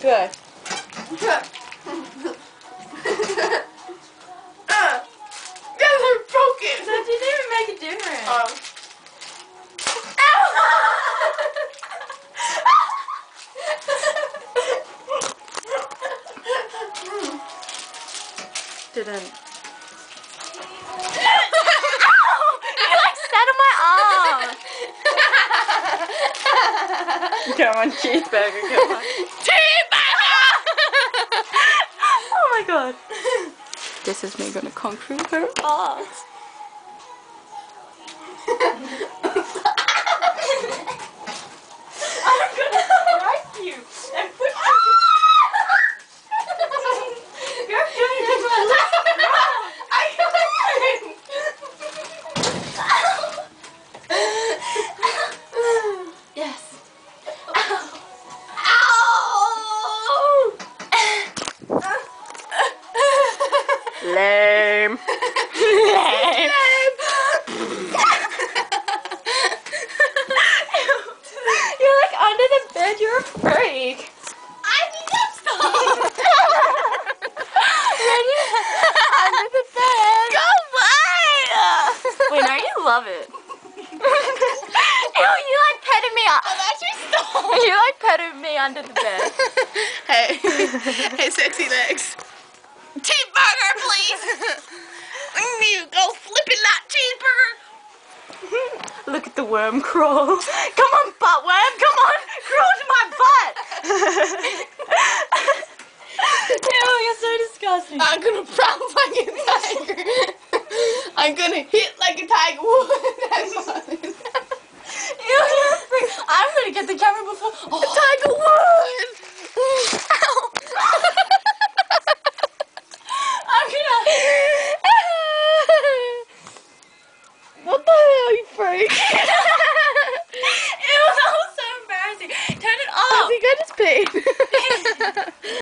Good. They're broken. That didn't even make a difference. Didn't. You like sat on my arm. Come on, cheeseburger, come on. Cheeseburger! Oh my god. This is me gonna conquer her ass. I'm gonna strike you and put you. You're doing it for I couldn't. Yes. Lame. Lame. You're like under the bed, you're a freak. I think that's Ready? Under the bed. Go away! Wait, no, you love it. Ew, you like petting me up. Oh, that's your stall. You like petting me under the bed. Hey. Hey, sexy legs. Cheeseburger, please! You go flipping that cheeseburger! Look at the worm crawl. Come on, butt worm, come on! Crawl to my butt! Ew, you're so disgusting. I'm gonna pounce like a tiger. I'm gonna hit like a tiger would. Ew, you're a freak. I'm gonna get the camera before. Oh.